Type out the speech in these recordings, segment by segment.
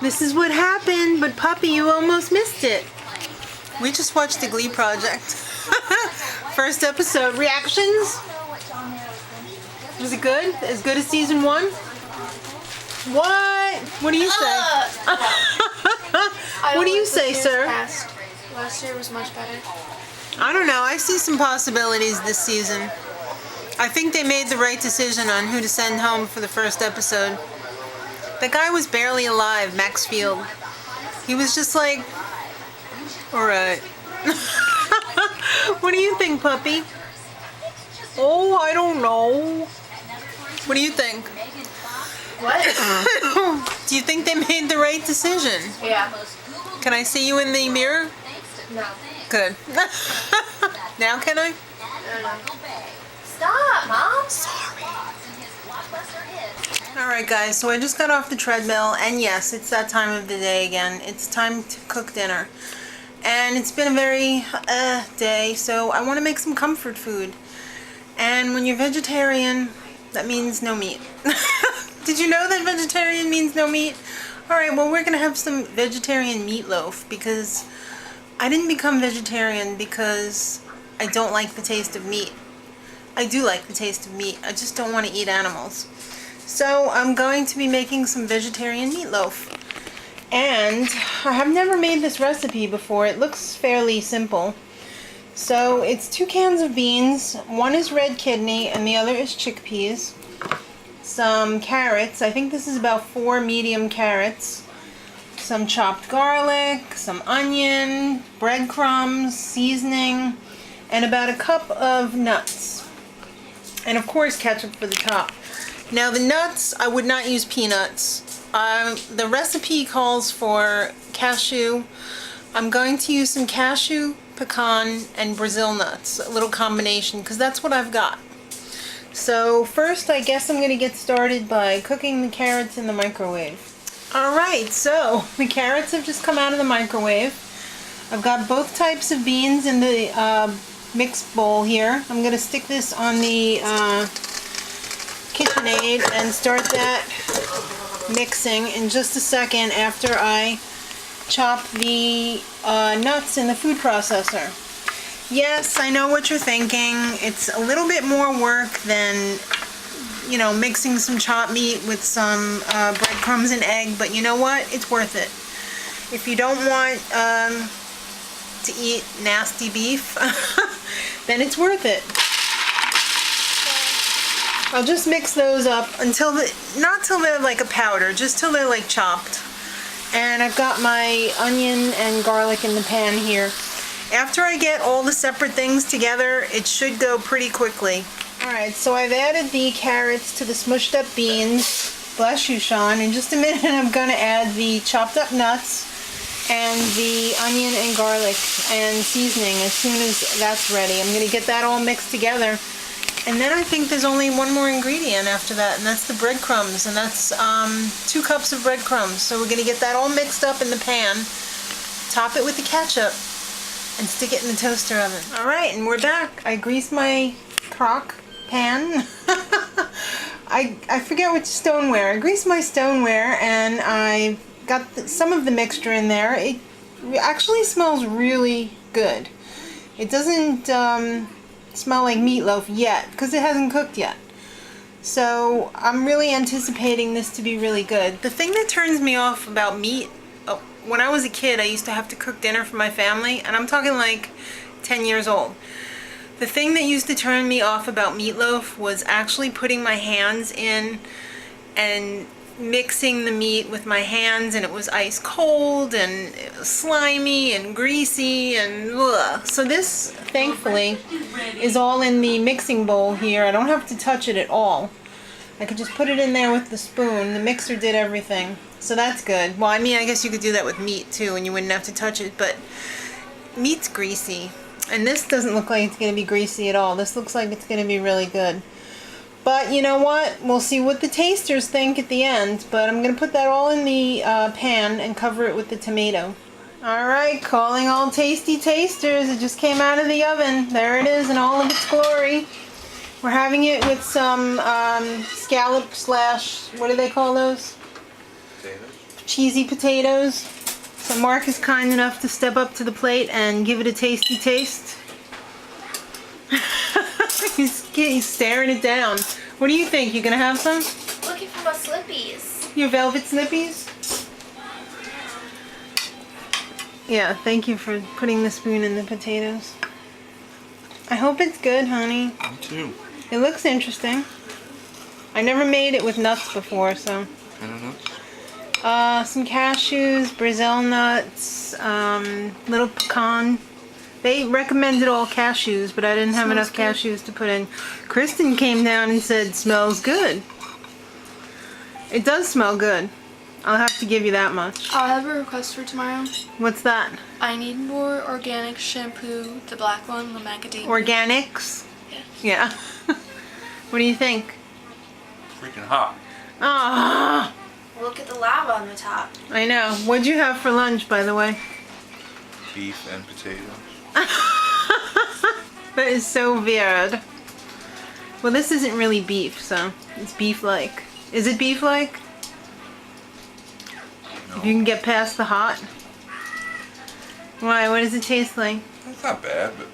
This is what happened, but Puppy, you almost missed it. We just watched the Glee project. First episode. Reactions? Was it good? As good as season 1? What? What do you say? What do you say, sir? Last year was much better. I don't know. I see some possibilities this season. I think they made the right decision on who to send home for the first episode. The guy was barely alive, Max Field. He was just like, alright. What do you think, Puppy? Oh, I don't know. What do you think? What? Do you think they made the right decision? Yeah. Can I see you in the mirror? No. Good. Now can I? Stop, Mom. Sorry. Alright guys, so I just got off the treadmill, and yes, it's that time of the day again. It's time to cook dinner. And it's been a very day, so I want to make some comfort food. And when you're vegetarian, that means no meat. Did you know that vegetarian means no meat? Alright, well we're going to have some vegetarian meatloaf, because I didn't become vegetarian because I don't like the taste of meat. I do like the taste of meat, I just don't want to eat animals. So I'm going to be making some vegetarian meatloaf. And I have never made this recipe before. It looks fairly simple. So it's 2 cans of beans. One is red kidney and the other is chickpeas. Some carrots. I think this is about 4 medium carrots. Some chopped garlic, some onion, breadcrumbs, seasoning, and about a cup of nuts. And of course ketchup for the top. Now the nuts, I would not use peanuts. The recipe calls for cashew. I'm going to use some cashew, pecan, and Brazil nuts. A little combination, because that's what I've got. So first I guess I'm going to get started by cooking the carrots in the microwave. Alright, so the carrots have just come out of the microwave. I've got both types of beans in the mixed bowl here. I'm going to stick this on the KitchenAid and start that mixing in just a second after I chop the nuts in the food processor. Yes, I know what you're thinking. It's a little bit more work than, you know, mixing some chopped meat with some breadcrumbs and egg, but you know what? It's worth it. If you don't want to eat nasty beef, then it's worth it. I'll just mix those up until not till they're like a powder, just till they're like chopped. And I've got my onion and garlic in the pan here. After I get all the separate things together, it should go pretty quickly. Alright, so I've added the carrots to the smushed up beans. Bless you, Sean. In just a minute I'm going to add the chopped up nuts and the onion and garlic and seasoning as soon as that's ready. I'm going to get that all mixed together. And then I think there's only one more ingredient after that, and that's the breadcrumbs, and that's 2 cups of breadcrumbs. So we're going to get that all mixed up in the pan, top it with the ketchup, and stick it in the toaster oven. Alright, and we're back. I greased my crock pan. I forget which stoneware. I greased my stoneware, and I got some of the mixture in there. It actually smells really good. It doesn't smell like meatloaf yet because it hasn't cooked yet. So I'm really anticipating this to be really good. The thing that turns me off about meat, when I was a kid I used to have to cook dinner for my family, and I'm talking like 10 years old. The thing that used to turn me off about meatloaf was actually putting my hands in and mixing the meat with my hands, and it was ice cold and it was slimy and greasy and ugh. So this thankfully is all in the mixing bowl here. I don't have to touch it at all. I could just put it in there with the spoon. The mixer did everything, so that's good. Well, I mean, I guess you could do that with meat too and you wouldn't have to touch it, but meat's greasy, and this doesn't look like it's going to be greasy at all. This looks like it's going to be really good. But you know what? We'll see what the tasters think at the end. But I'm going to put that all in the pan and cover it with the tomato. Alright, calling all tasty tasters. It just came out of the oven. There it is in all of its glory. We're having it with some scallop slash, what do they call those? cheesy potatoes. So Mark is kind enough to step up to the plate and give it a tasty taste. He's staring it down. What do you think? You gonna have some? Looking for my slippies. Your velvet slippies? Yeah, thank you for putting the spoon in the potatoes. I hope it's good, honey. Me too. It looks interesting. I never made it with nuts before, so. I don't know. Some cashews, Brazil nuts, little pecan. They recommended all cashews, but I didn't have enough cashews to put in. Kristen came down and said, smells good. It does smell good. I'll have to give you that much. I'll have a request for tomorrow. What's that? I need more organic shampoo, the black one, the macadamia. Organics? Yeah. Yeah. What do you think? Freaking hot. Ah, Look at the lava on the top. I know. What'd you have for lunch, by the way? Beef and potatoes. That is so weird. Well, this isn't really beef, so it's beef-like. Is it beef-like? No. If you can get past the hot. Why? What does it taste like? It's not bad, but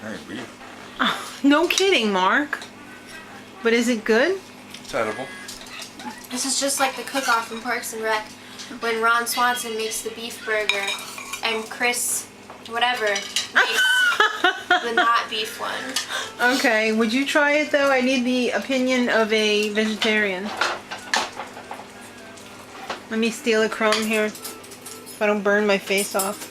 very beef. Oh, no kidding, Mark. But is it good? It's edible. This is just like the cook-off in Parks and Rec when Ron Swanson makes the beef burger and Chris, whatever, makes the not beef one. Okay, would you try it though? I need the opinion of a vegetarian. Let me steal a crumb here if I don't burn my face off.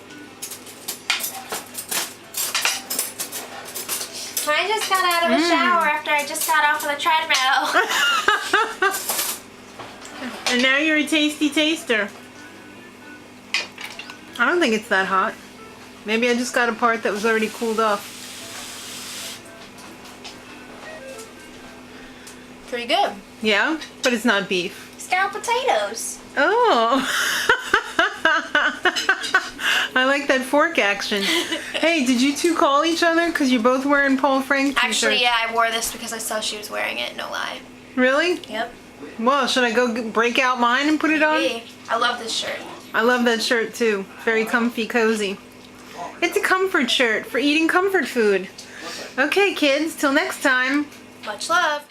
I just got out of the shower after I just got off of the treadmill. And now you're a tasty taster. I don't think it's that hot. Maybe I just got a part that was already cooled off. Pretty good. Yeah? But it's not beef. Scalloped potatoes. Oh! I like that fork action. Hey, did you two call each other? Because you're both wearing Paul Frank t-shirts. Actually, yeah, I wore this because I saw she was wearing it, no lie. Really? Yep. Well, should I go break out mine and put it on? Hey, I love this shirt. I love that shirt too. Very comfy, cozy. It's a comfort shirt for eating comfort food. Okay, kids, till next time. Much love.